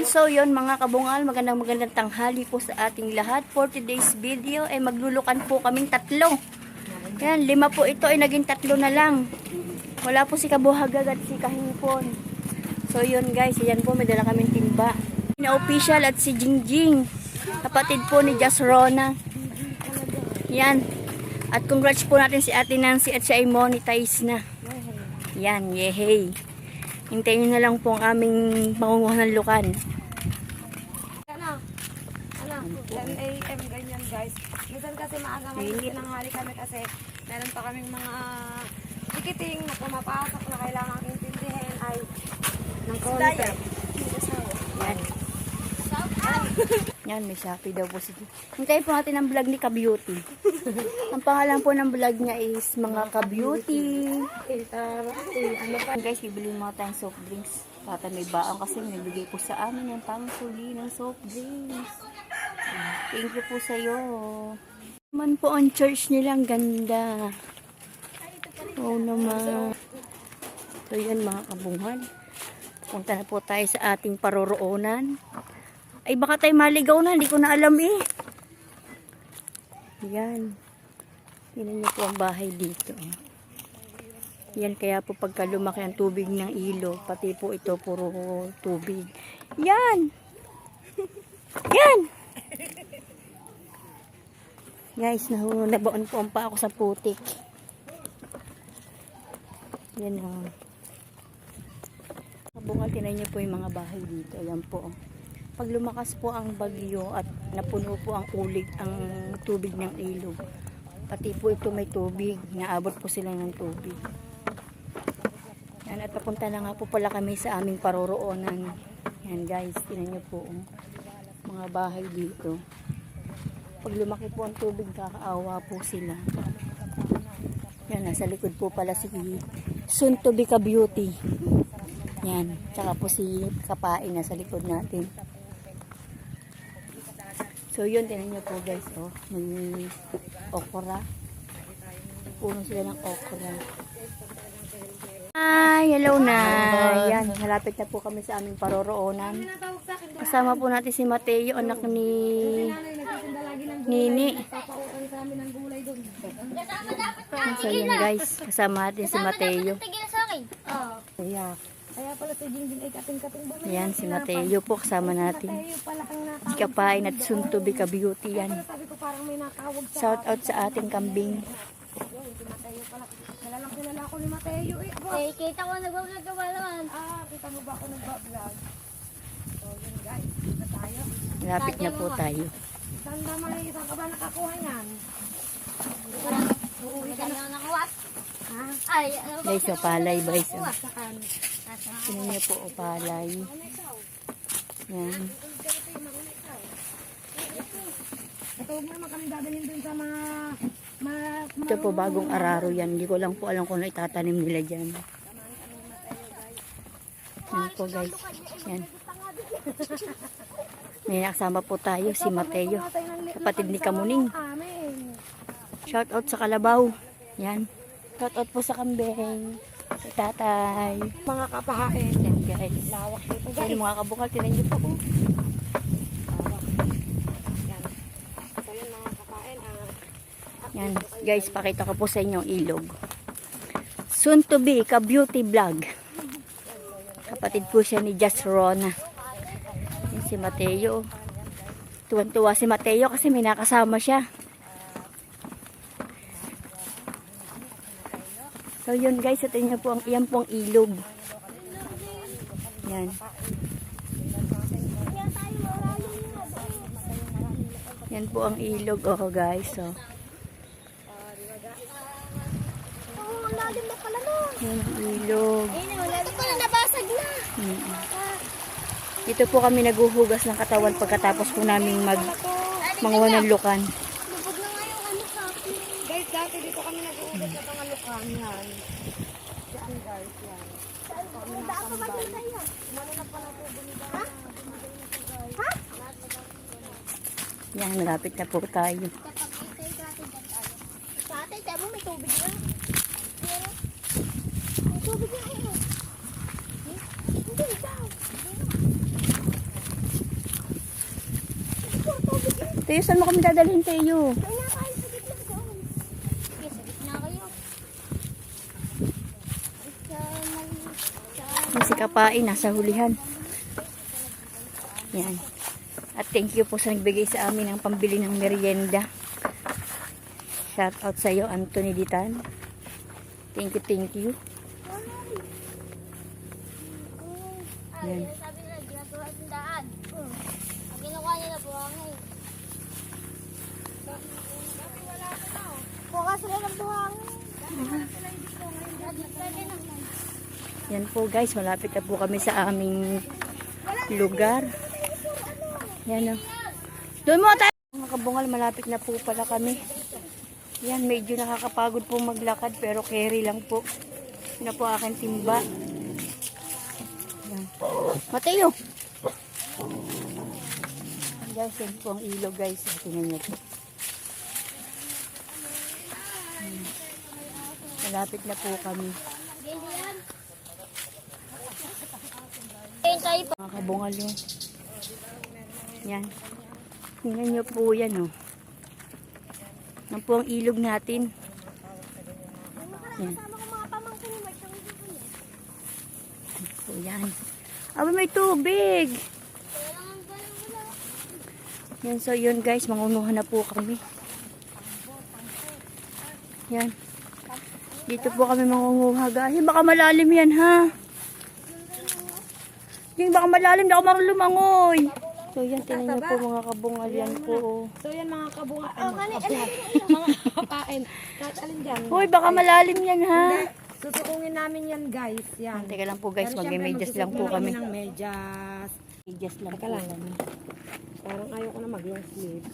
So yun mga kabungal, magandang tanghali po sa ating lahat. For today's video ay maglulukan po kaming tatlo. Yan, 5 po ito ay naging 3 na lang. Wala po si Kabuhagag at si Kahipon. So yun guys, yan po may dala kaming timba. Na official at si Jingjing, kapatid po ni Just Rona. Yan. At congrats po natin si Ate Nancy at siya ay monetize na. Yan, yehey. Hintayin nyo na lang po ang aming pangunguhan ng lukan. 10 AM ganyan guys. Minsan kasi maaga ngayon nanghali kami kasi meron pa kaming mga ticketing na pumapasok na kailangang intindihin ay ng konti. Yan. Yan, may Shopee daw po sige. Hintayin po natin ang vlog ni Ka-Beauty. Ang pangalan po ng vlog niya is mga Ka-Beauty. Ano pa? Guys, bibili mo tayong soft drinks. Pata may baang kasi nabigay po sa amin yung pangsuli ng soft drinks. Thank you po sa iyo. Naman po ang church nilang ganda. Oo naman. So yan mga kabungan. Punta na po tayo sa ating paroroonan. Ay baka tayo maligaw na, hindi ko na alam eh. Yan. Tingnan niyo po ang bahay dito. Yan kaya po pagka lumaki ang tubig ng ilog, pati po ito puro tubig. Yan! Yan! Guys, nabaon po ang pa ako sa putik. Yan o. Kabungal, tingnan niyo po yung mga bahay dito. Yan po. Pag lumakas po ang bagyo at napuno po ang ulig, ang tubig ng ilog, pati po ito may tubig, naabot po sila ng tubig. Yan, at papunta na nga po pala kami sa aming paroroonan. Yan guys, tingnan niyo po mga bahay dito. Pag lumaki po ang tubig, kakaawa po sila. Yan, nasa likod po pala si soon to be Ka-Beauty. Yan, tsaka po si Kapain nasa likod natin. So yun, tingnan nyo po guys, oh, may okra. Puno sila ng okra. Hi, hello na. Yan, malapit na po kami sa aming paroroonan. Kasama po natin si Mateo, anak ni Nini. So yun guys, kasama natin si Mateo. Yeah. Kaya pala si Jingjing ay kating-kating ba? Yan, si Mateo po kasama natin. Si Kapain at soon to be Ka-Beauty yan. Shout out sa ating kambing. Kilala ko ni Mateo eh. Eh, kita ko nag-vlog ka ba naman? Kita mo ba ako nag-vlog? So yun guys, dito tayo. Malapit na po tayo. Saan ka ba nakakuha yan? Uuwi ka na nakuwas. Ha? Ay, ano ba? Guys, o palay guys. O. Sakan. Tingnan niyo po o palay. Yan. Ito huwag mo naman kami dadalhin dun sa mga Ito po bagong araro yan. Hindi ko lang po alam kung ano itatanim nila dyan. Yan po guys. Yan. May nakasama po tayo si Mateo. Kapatid ni Kamuning. Shout out sa Kalabaw. Yan. Shout out po sa kambing. Sa tatay. mga kapahain. Yan guys. Lawak dito guys. Yan mga kabukal. Tinan niyo po. Yan. So yun mga kapain. Yan. Guys, pakita ko po sa inyo ang ilog. Soon to be Ka-Beauty vlog. Kapatid po siya ni Just Rona. Yan si Mateo. Tuwan-tuwa si Mateo kasi may nakasama siya. So yun guys, ito niyo po ang iyan pong ilog. Yan. Yan po ang ilog oh guys. So. Lalim na pala mo. Yan ang ilog. Ito pala nabasag na. Dito po kami naguhugas ng katawan pagkatapos po naming manguha ng lukan. Lubog na nga yung ano sa akin. Guys, dati dito kami nag-uulat sa mga lukan yan. Yan guys, yan. Ako ba din sa'yo? Yan, malapit na po tayo. Sa atin, tayo mo may tubig na. Pero, may tubig na yun. Hindi, ikaw. Tayo, saan mo kami dadalhin, Tayo? May nakain sa gitna doon. Sige, sa gitna kayo. Yung si Kapain, nasa hulihan. Yan. At thank you po sa nagbigay sa amin ng pambili ng merienda. Shout out sa iyo, Anthony Ditan. Thank you, thank you. Ay, sabi nila, ginagawa ng daan. Ang ginawa niya na buhangin. Bukas sila ng buhangin. Yan po guys, malapit na po kami sa aming lugar. Yan o. Doon mo tayo! Mga kabungal, malapit na po pala kami. Yan, medyo nakakapagod po maglakad pero carry lang po. Yun na po aking timba. Yan. Mateo! Guys, yan po ang ilog guys. Tingnan nyo po. Malapit na po kami. Mga kabungal yun. Yan. Tingnan nyo po yan oh. Yan po ang ilog natin. Yan. So yan. Aba may tubig. Yan, so yun guys, mangunguha na po kami. Yan. Dito po kami mangunguha guys. Baka malalim yan ha. Yung baka malalim, di ako marunong lumangoy. So yan, tingnan niyo po mga kabungal yan po. So yan mga kabunga, mga kapain. Kahit alin dyan. Hoy, baka malalim yan ha. Susukungin namin yan guys. Yan. Teka lang po guys, Pero syempre, mag-medyas lang po magsusukungan kami. ng medyas. Medyas lang Teka po lang. kami. Parang ayoko na mag-long sleeve.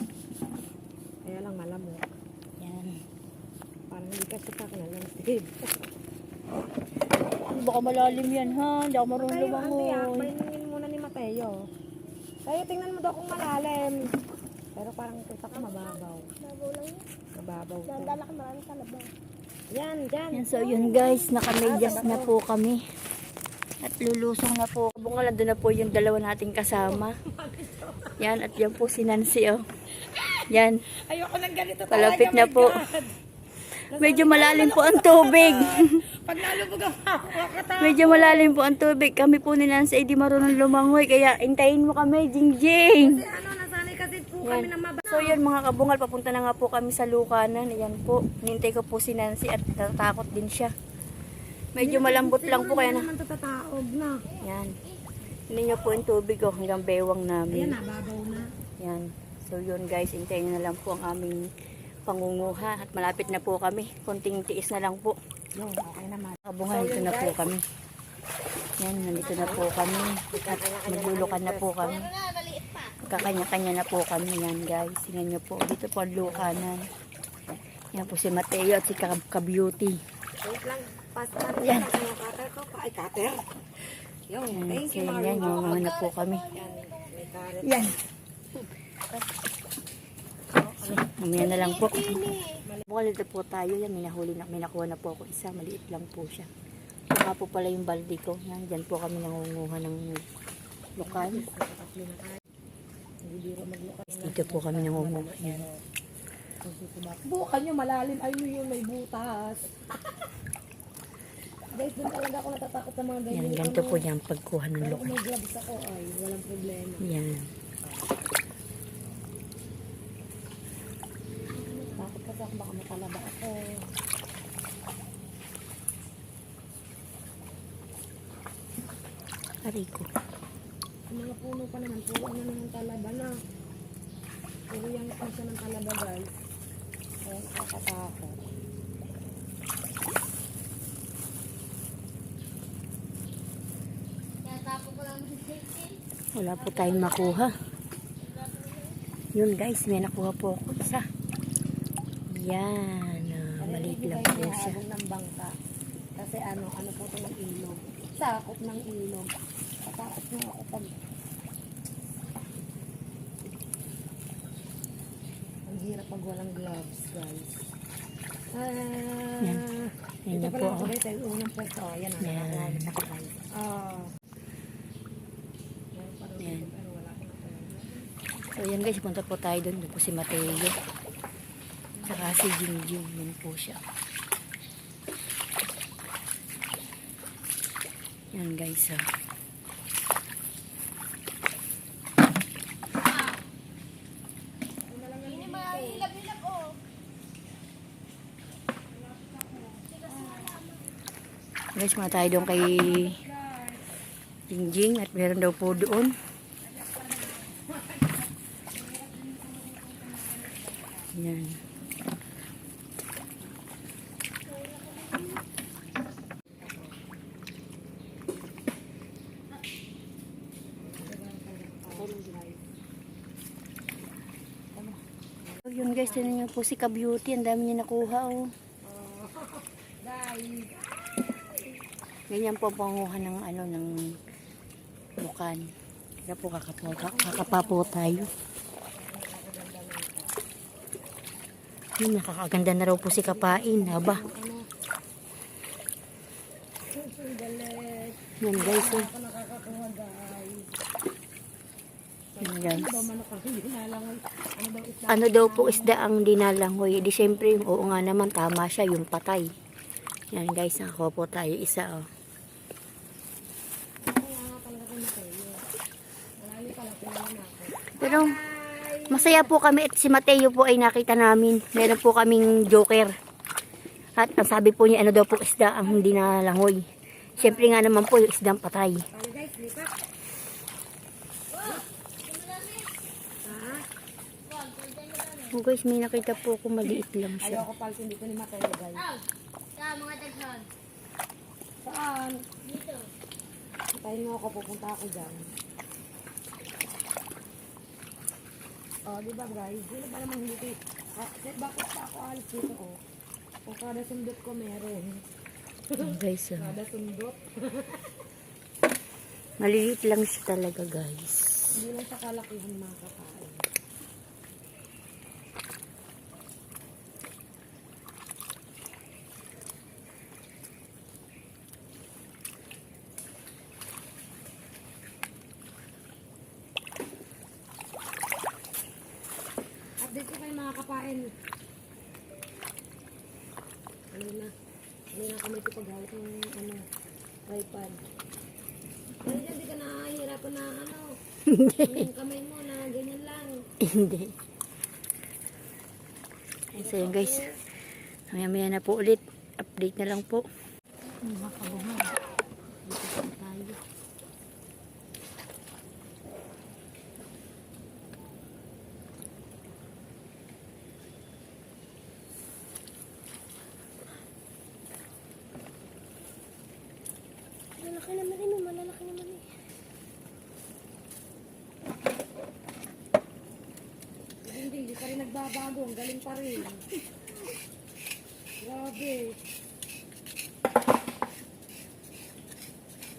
Kaya lang malamok. Yan. Parang hindi ka sukat na long sleeve. Baka malalim yan ha. Hindi ako marunong Tayo, lumangoy. painungin muna ni Mateo. Tayo, tingnan mo daw kung malalim. Pero parang kita ko mababaw. Babaw lang yun. Mababaw. to. Dandala ka marami sa labaw. Yan, dyan. Yan, so yun guys, nakamedyas na po kami. At lulusong na po. Bunga lang doon na po yung dalawa nating kasama. Yan, at yan po si Nancy oh. Yan, Ayoko ng ganito palapit na po. God. Medyo malalim po ang tubig. Pag nalubog ang makakata. Medyo malalim po ang tubig. Kami po ni Nancy ay di marunong lumangoy. Kaya intayin mo kami, Jingjing. Kasi ano, nasanay kasi po kami ng mababa. So yun mga kabungal, papunta na nga po kami sa Lukanan. Ayan po, nintay ko po si Nancy at natatakot din siya. Medyo malambot lang po kaya na. Hindi naman tatataog na. Yan. Hindi nyo po yung tubig oh, hanggang bewang Ayan, namin. nababaw na. Yan. So yun guys, intayin na lang po ang aming pangunguha at malapit na po kami. Konting tiis na lang po. Yun, okay naman. Kabungal, dito na po kami. Yan, nandito na po kami. At maglulukan na po kami. Kakanya-kanya na po kami yan guys. Tingnan nyo po. Dito po ang Lukanan. Yan po si Mateo at si Ka-Beauty. Wait lang, pass natin Yan. yung cutter ko. Ay, cutter. Yun, Yan, thank so you, yan, Mario. mangunguha na po kami. Yan, may carrot. Yan. Mamaya na lang po. Bukal dito po tayo. Yan, may nakuha na po ako isa. Maliit lang po siya. Saka po pala yung balde ko. Yan, dyan po kami nangunguha ng lukan. Dito po kami nangunguha. Yan. Bukan nyo malalim. Ayun yun, may butas. Guys, doon talaga ako natatakot sa mga ganyan. Yan, ganito po yung pagkuha ng Pero lukan. kung may gloves ako, ay walang problema. Yan. Takot kasi ako baka matalaba ako. Aray ko. Ang mga puno pa naman, puro ano na ng talaba na. Puro yung isa ng talaba guys. Kaya nakakatakot. Wala po tayong makuha. Yun guys, may nakuha po ako isa. Yan. Maliit lang po siya. Abong ng bangka. Kasi ano po ito ng ilog. Sakop ng ilog. Katakot na ako pag... Ang hirap pag walang gloves, guys. Yan. Yan Ito na pala po ako ako. guys, ay unang pwesto. Oh, yan na. Yan. Ah. Yan. So yan guys, punta po tayo doon. Doon po si Mateo. Saka si Jingjing. Yun po siya. Yan guys. Ini mga hilap-hilap oh. Guys, mga tayo doon kay Jingjing. At meron daw po doon. Yan. So, yun guys, tinan niyo po si Ka-Beauty. Ang dami niya nakuha oh. Ganyan po ang panguha ng ano ng bukan. Kaya po kakapapo tayo. Yun, nakakaganda na raw po si Kapain. Haba. Yan guys. Oh. Yan guys. Ano daw po isda ang dinalangoy? Di syempre, oo nga naman, tama siya, yung patay. Yan guys, nakakuha po tayo isa. Oh. Pero masaya po kami at si Mateo po ay nakita namin. Meron po kaming joker. At ang sabi po niya, ano daw po isda ang hindi nalangoy. Siyempre nga naman po yung isdang patay. Oh guys, may nakita po ako maliit lang siya. Ayoko palsin dito ni Mateo guys. Sa mga daghan. Saan? Dito. Tayo mo ako, pupunta ako dyan. Oh, di ba guys? Hindi pa naman hindi. Bakit pa ako alis dito oh? Kung kada sundot ko meron. Oh, guys, oh. Kada sundot. Maliliit lang siya talaga guys. Hindi lang sa kalakihan mga kakain. Update ko kayo mga kapain. Ano na kami ito paghawak ng tripod. Pero dyan, di ka nahihirapan na yung kamay mo na ganyan lang. Hindi. So yun guys. Maya na po ulit. Update na lang po. Mga kabungan. Dito po tayo. Malalaki naman rin, malalaki naman eh. Hindi pa rin nagbabago. Ang galing pa rin. Grabe.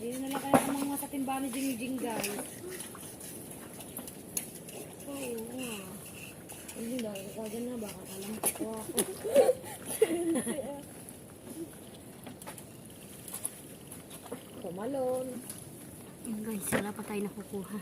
Ayun na lang kaya ang mga sa timba ni Jingjing guys. Oo nga. Hindi na, kagad na baka kalamit ko ako. Tumalon. Yun guys, wala pa tayo nakukuha.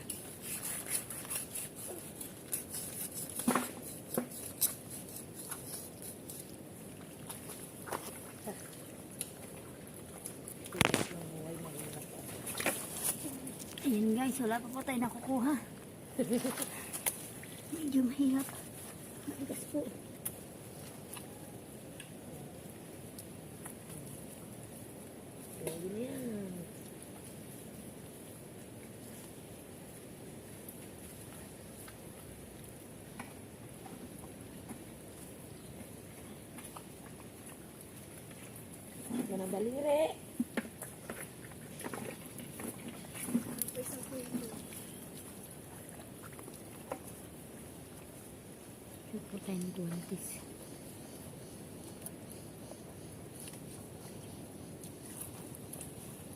Ayan guys, wala pa po tayo nakukuha. Medyo mahirap. Matigas po. Ayun yan. Yan ang daliri. Ito po tayo ng 20s.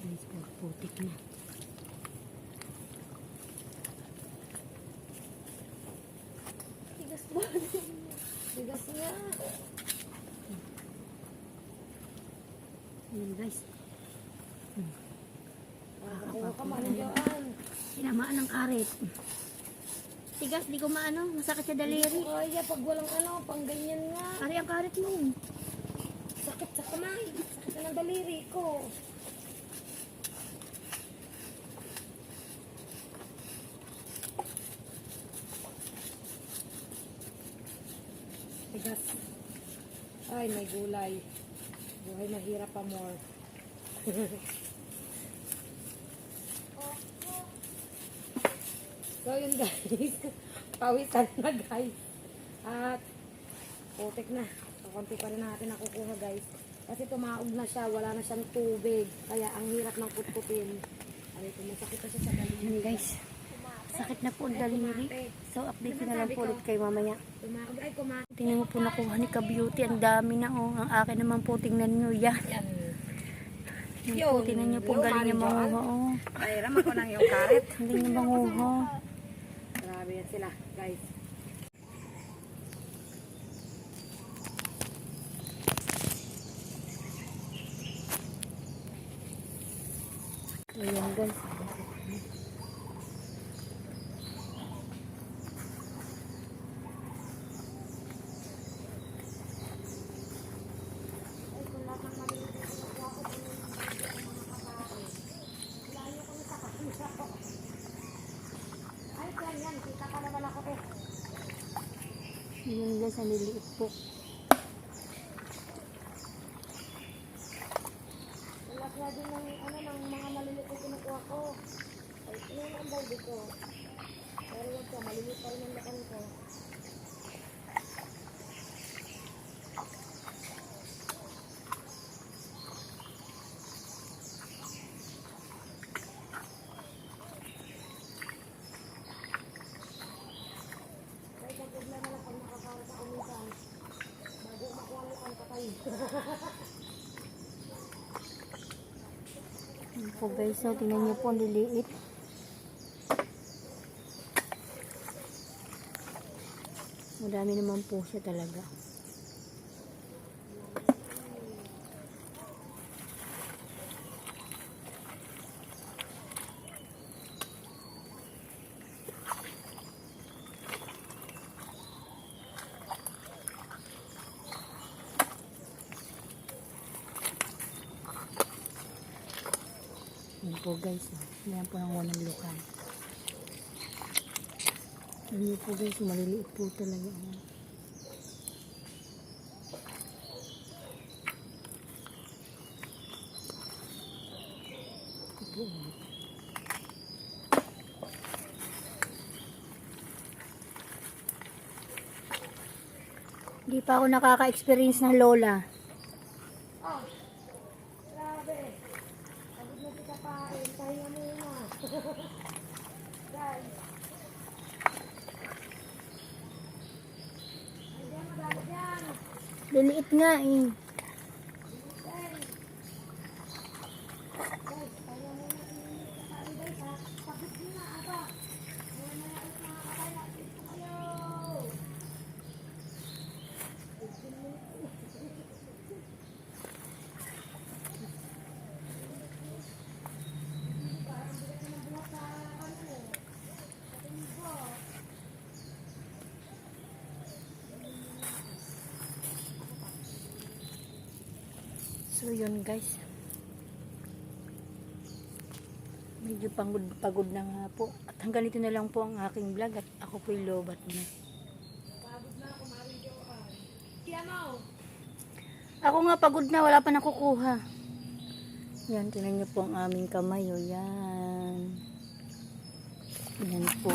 Guys, putik na. Tigas ba? Bigas nga. Ayan guys. Kakakuha ka man dyan. Tinamaan ng karet. tigas, di ko maano, masakit sa daliri. Kaya pag walang ano, pang ganyan nga. Ari ang karit mo. Sakit sa kamay. Sakit na ng daliri ko. Tigas. Ay, may gulay. Buhay mahirap pa more. So yun guys. Pawisan na guys. At putik na. Konti pa rin natin nakukuha guys. Kasi tumaog na siya. Wala na siyang tubig. Kaya ang hirap ng putputin. Ay, masakit na siya sa daliri. Yan guys, sakit na po ang daliri. So update ko na lang po ulit kayo mamaya. Tumaog. Ay, kumain. Tingnan mo po nakuha ni Ka-Beauty. Ang dami na oh. Ang akin naman po, tingnan nyo yan. Yan po, tingnan nyo po. Ang galing niya manguha oh. Ay, raman ko lang yung karet. Ang galing niya manguha. Grabe yan sila guys. Ayan guys. Ay, yan. Kita pa naman ako eh. Ayan guys, ang liliit po. Wala kaya din ng, ano, ng mga maliliit na kinukuha ko. Ay, yun ang balde ko. Pero yun siya, maliliit pa rin ang lakan ko. Kahit ang problema lang pag nakakawa sa kumisan, bago makuha lukan ka kayo. Ayan po guys, so tingnan niyo po ang liliit. Madami naman po siya talaga. Ayan po guys, ayan po ang unang lukan. Ayan po guys, maliliit po talaga. Ito po. Hindi pa ako nakaka-experience ng lola. Oh, grabe. Pagod na kita pain. Pahinga muna. Guys. Ayan, madami dyan. Liliit nga eh. Guys, pahinga muna. Kakain guys ha. Pagod na aba. Ngayon na ulit makakakain natin. Kayo. So yun guys. Medyo pagod na nga po. At hanggang dito na lang po ang aking vlog. At ako po'y lobat na. Piano. Ako nga pagod na. Wala pa nakukuha. Yan. Tingnan niyo po ang aming kamay. O yan. Yan po.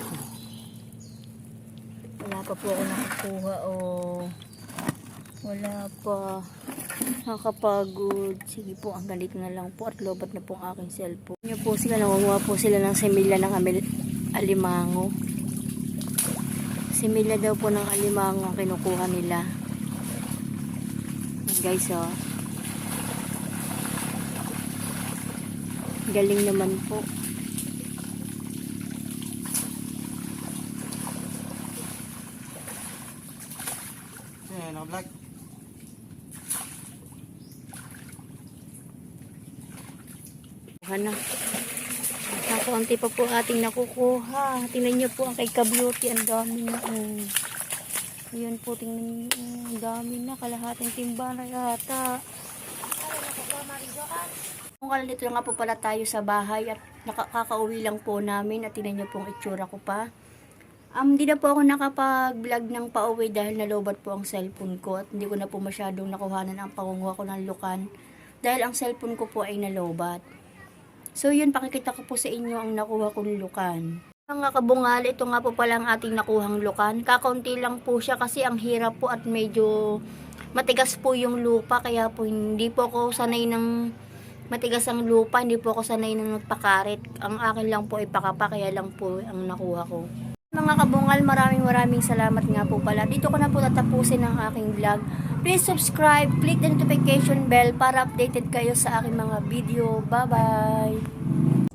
Wala pa po ako nakukuha. O. Wala pa. Nakakapagod. Sige po, hanggang dito na lang po at lobat na po ang aking cellphone. Ngayon po sila, nangunguha po sila ng semilya ng alimango. Semilya daw po ng alimango ang kinukuha nila. Guys, oh. Galing naman po. Ayan, naka-vlog. Ano? Ako Kaunti pa po ating nakukuha. Tingnan niyo po ang kay Ka-Beauty. Ang dami na. Ayan po, tingnan niyo. Ang dami na. Kalahating timba na yata. Kung dito nga po pala tayo sa bahay at nakakauwi lang po namin at tingnan niyo po ang itsura ko pa. Hindi na po ako nakapag-vlog ng pauwi dahil nalobat po ang cellphone ko at hindi ko na po masyadong nakuhanan ang pangunguha ko ng lukan dahil ang cellphone ko po ay nalobat. So yun, pakikita ko po sa inyo ang nakuha kong lukan. Mga kabungal, ito nga po pala ang ating nakuhang lukan. Kakaunti lang po siya kasi ang hirap po at medyo matigas po yung lupa kaya po hindi po ako sanay ng matigas ang lupa, hindi po ako sanay ng nagpakarit. Ang akin lang po ay pakapa kaya lang po ang nakuha ko. Mga kabungal, maraming salamat nga po pala. Dito ko na po tatapusin ang aking vlog. Please subscribe, click the notification bell para updated kayo sa aking mga video. Bye-bye!